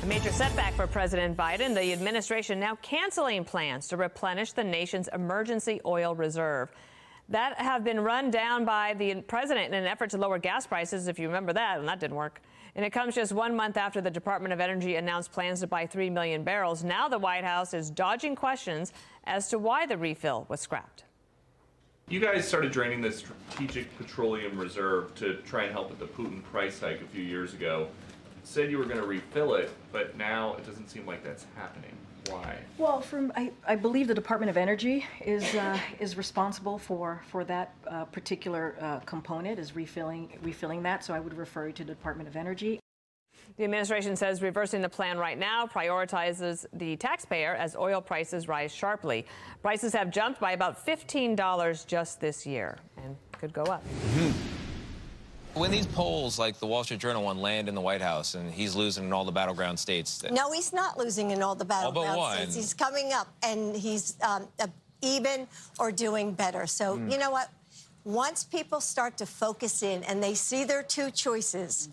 Major setback for President Biden. The administration now canceling plans to replenish the nation's emergency oil reserve that have been run down by the president in an effort to lower gas prices, if you remember that, and that didn't work. And it comes just 1 month after the Department of Energy announced plans to buy 3 million barrels. Now the White House is dodging questions as to why the refill was scrapped. You guys started draining the Strategic Petroleum Reserve to try and help with the Putin price hike a few years ago. Said you were going to refill it, but now it doesn't seem like that's happening. Why? Well, I believe the Department of Energy is responsible for that particular component, is refilling that. So I would refer you to the Department of Energy. The administration says reversing the plan right now prioritizes the taxpayer as oil prices rise sharply. Prices have jumped by about $15 just this year and could go up. When these polls, like the Wall Street Journal one, land in the White House and he's losing in all the battleground states. No, he's not losing in all the battleground states. He's coming up, and he's even or doing better. So, you know what? Once people start to focus in and they see their two choices,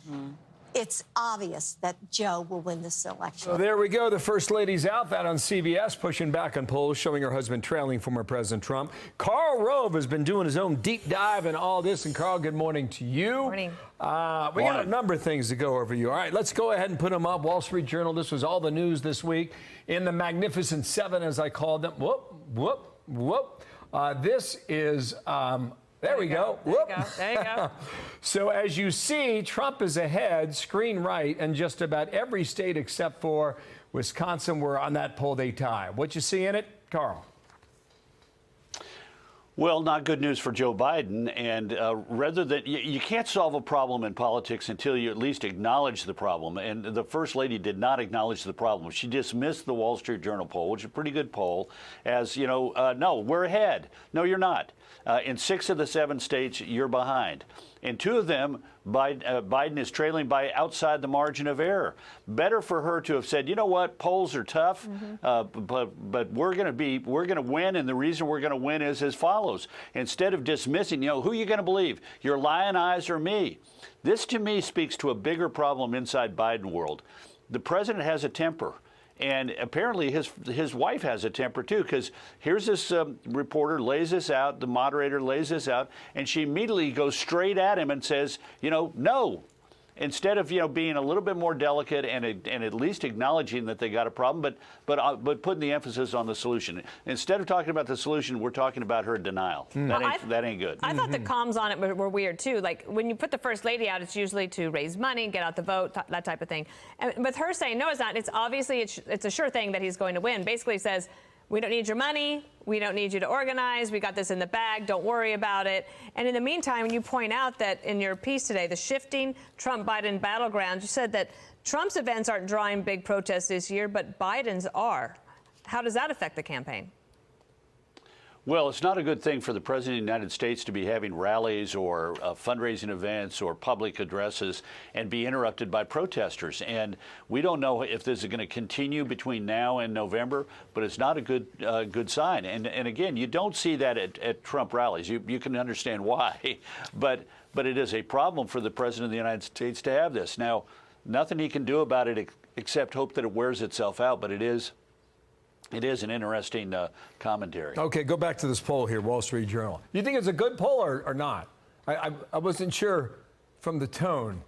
it's obvious that Joe will win this election. So there we go. The First Lady's out. That on CBS, pushing back on polls, showing her husband trailing former President Trump. Karl Rove has been doing his own deep dive in all this. And Karl, good morning to you. Morning. We got a number of things to go over you. All right, let's go ahead and put them up. Wall Street Journal, this was all the news this week in the Magnificent Seven, as I called them. Whoop, whoop, whoop. This is... There we go. Whoop. There you go. So as you see, Trump is ahead, screen right, in just about every state except for Wisconsin, where on that poll they tie. What you see in it, Karl? Well, not good news for Joe Biden. And rather than you can't solve a problem in politics until you at least acknowledge the problem. And the First Lady did not acknowledge the problem. She dismissed the Wall Street Journal poll, which is a pretty good poll, as, you know, no, we're ahead. No, you're not. In 6 of the 7 states, you're behind. In 2 of them, Biden is trailing by outside the margin of error. Better for her to have said, you know what, polls are tough, but we're going to win, and the reason we're going to win is as follows. Instead of dismissing, you know, who are you going to believe, your lion eyes or me? This, to me, speaks to a bigger problem inside Biden world. The president has a temper. And apparently his wife has a temper, too, because here's this reporter lays this out, the moderator lays this out, and she immediately goes straight at him and says, you know, no. Instead of, you know, being a little bit more delicate and at least acknowledging that they got a problem, but putting the emphasis on the solution. Instead of talking about the solution, we're talking about her denial. That ain't good. I thought the comms on it were weird, too. Like, when you put the First Lady out, it's usually to raise money, get out the vote, that type of thing. And with her saying, no, it's not, it's obviously, it's a sure thing that he's going to win. Basically says, we don't need your money. We don't need you to organize. We got this in the bag. Don't worry about it. And in the meantime, you point out that in your piece today, the shifting Trump-Biden battleground, you said that Trump's events aren't drawing big protests this year, but Biden's are. How does that affect the campaign? Well, it's not a good thing for the President of the United States to be having rallies or fundraising events or public addresses and be interrupted by protesters. And we don't know if this is going to continue between now and November, but it's not a good sign. And again, you don't see that at Trump rallies. You can understand why, but it is a problem for the President of the United States to have this. Now, nothing he can do about it except hope that it wears itself out, but it is an interesting commentary. Okay, go back to this poll here, Wall Street Journal. You think it's a good poll or not? I wasn't sure from the tone.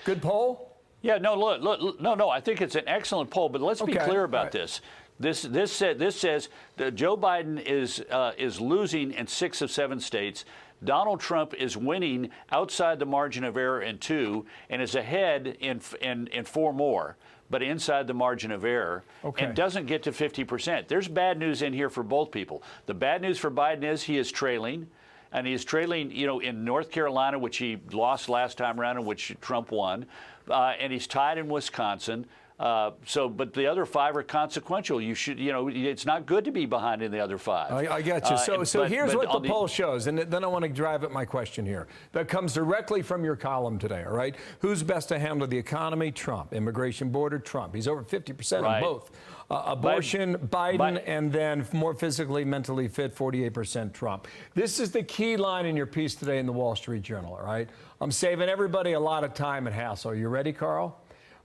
Good poll? Yeah, no, look, no, I think it's an excellent poll, but let's be clear about this. This says that Joe Biden is losing in 6 of 7 states. Donald Trump is winning outside the margin of error in 2 and is ahead in 4 more, but inside the margin of error, and doesn't get to 50%. There's bad news in here for both people. The bad news for Biden is he is trailing, and he is trailing, you know, in North Carolina, which he lost last time around, and which Trump won, and he's tied in Wisconsin. But the other 5 are consequential. You should, you know, it's not good to be behind in the other 5. I get you. So here's what the poll shows, and then I want to drive at my question here. That comes directly from your column today, all right? Who's best to handle the economy? Trump. Immigration border? Trump. He's over 50% on both. Abortion, Biden, and then more physically, mentally fit, 48% Trump. This is the key line in your piece today in the Wall Street Journal, all right? I'm saving everybody a lot of time and hassle. You ready, Karl?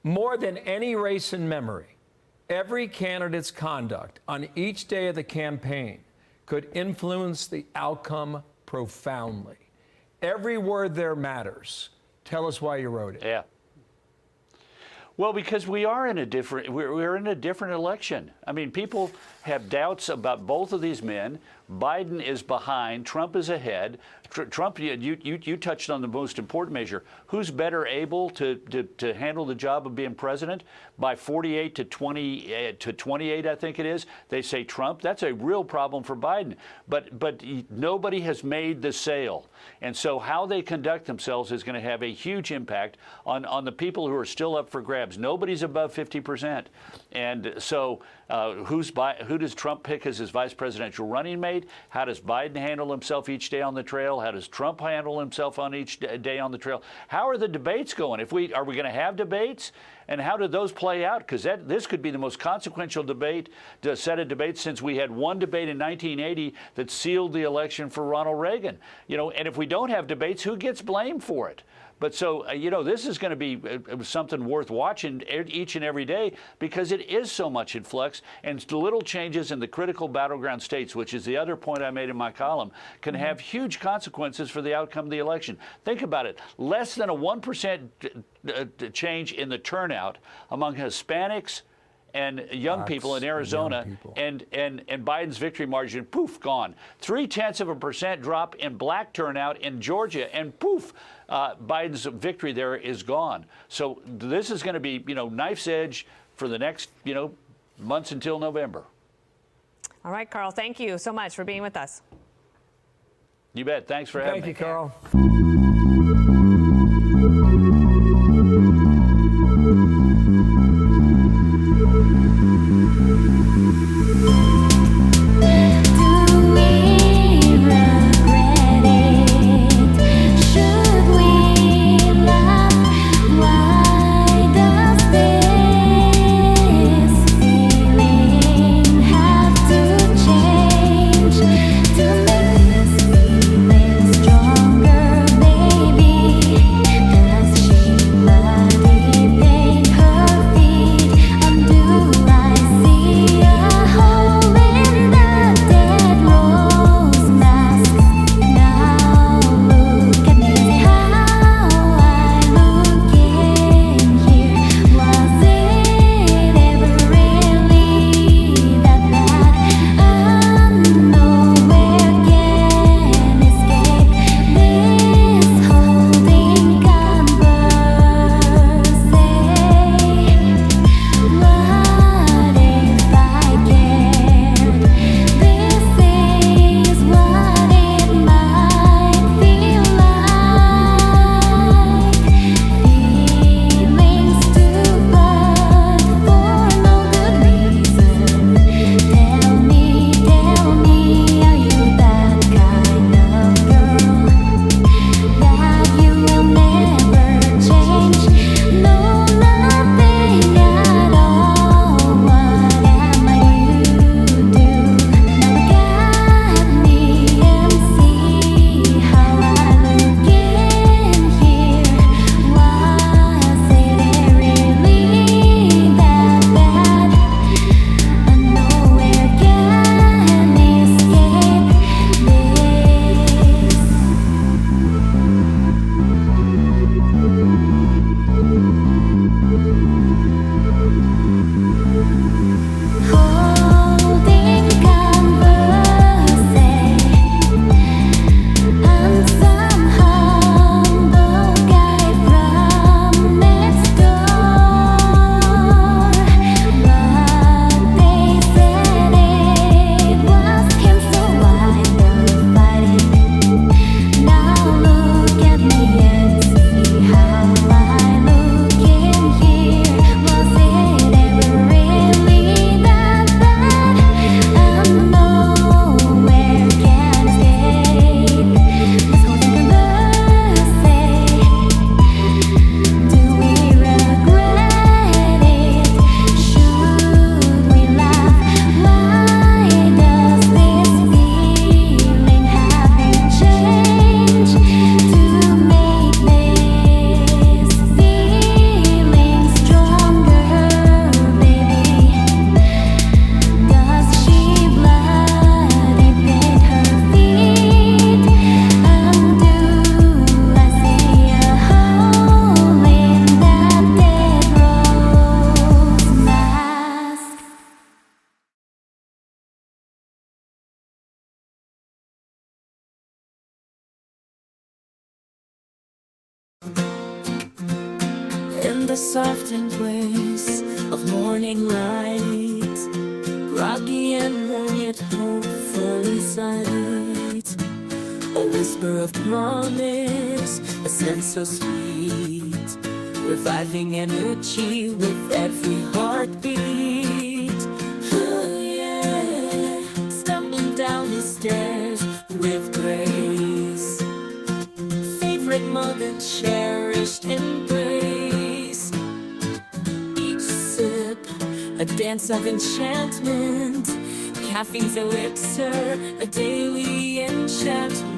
More than any race in memory, every candidate's conduct on each day of the campaign could influence the outcome profoundly. Every word there matters. Tell us why you wrote it. Yeah. Well, because we're in a different election. I mean, people have doubts about both of these men. Biden is behind. Trump is ahead. Trump, you touched on the most important measure. Who's better able to handle the job of being president? By 48 to 28, I think it is. They say Trump. That's a real problem for Biden. But nobody has made the sale. And so how they conduct themselves is going to have a huge impact on the people who are still up for grabs. Nobody's above 50%. And so who does Trump pick as his vice presidential running mate? How does Biden handle himself each day on the trail? How does Trump handle himself on each day on the trail? How are the debates going? Are we going to have debates? And how did those play out? Because this could be the most consequential set of debates since we had one debate in 1980 that sealed the election for Ronald Reagan. And if we don't have debates, who gets blamed for it? But so, this is going to be something worth watching each and every day because it is so much in flux, and little changes in the critical battleground states, which is the other point I made in my column, can have huge consequences for the outcome of the election. Think about it. Less than a 1% change in the turnout among Hispanics and young people in Arizona, and Biden's victory margin, poof, gone. 0.3% drop in black turnout in Georgia, and poof, Biden's victory there is gone. So this is going to be, knife's edge for the next, months until November. All right, Carl, thank you so much for being with us. You bet. Thanks for having me. Thank you, Carl. To make this feeling stronger. soft embrace of morning light, rocky and yet hopeful inside. A whisper of promise, a sense so sweet, reviving energy with every heartbeat. Oh yeah, stumbling down the stairs with grace, favorite mug and cherished embrace. Each sip, a dance of enchantment, caffeine's elixir, a daily enchantment.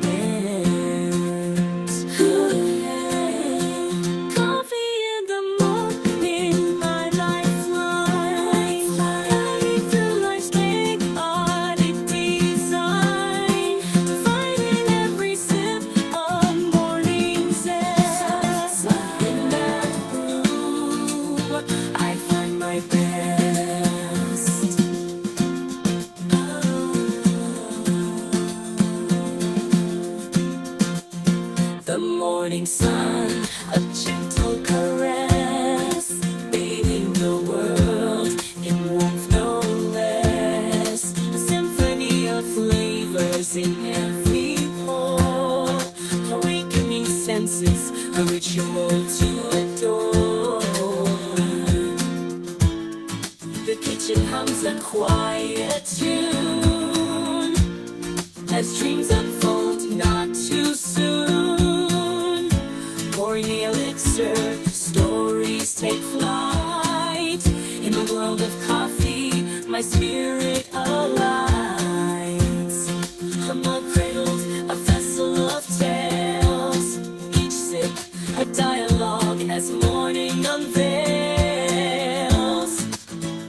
Coffee in the morning, my lifeline, guiding through life's chaotic design, finding every sip of morning zest. In that brew, I find my best. The morning sun, a gentle caress, bathing the world in warmth no less. A symphony of flavors in every pore, awakening senses, a ritual to adore. The kitchen hums a quiet tune as dreams unfold not too soon. Pouring the elixir, stories take flight. In the world of coffee, my spirit aligns. A mug cradled, a vessel of tales. Each sip, a dialogue as morning unveils.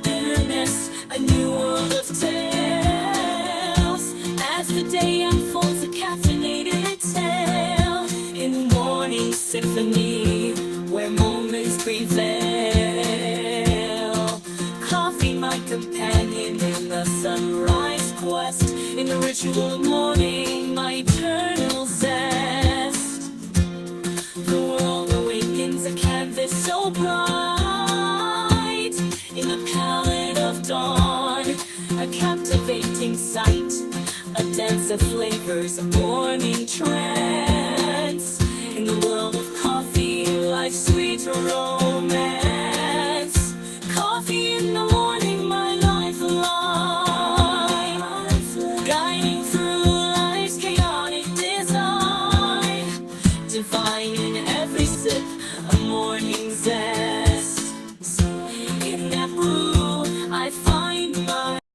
Bitterness, a new world of tales. As the day unfolds, a caffeinated tale in morning symphony, where moments prevail. Coffee, my companion in the sunrise quest, in the ritual morning, my eternal zest. The world awakens, a canvas so bright, in the palette of dawn, a captivating sight, a dance of flavors, a morning trance. In the world of coffee, life's sweet romance. Coffee in the morning, my lifeline, guiding through life's chaotic design, divine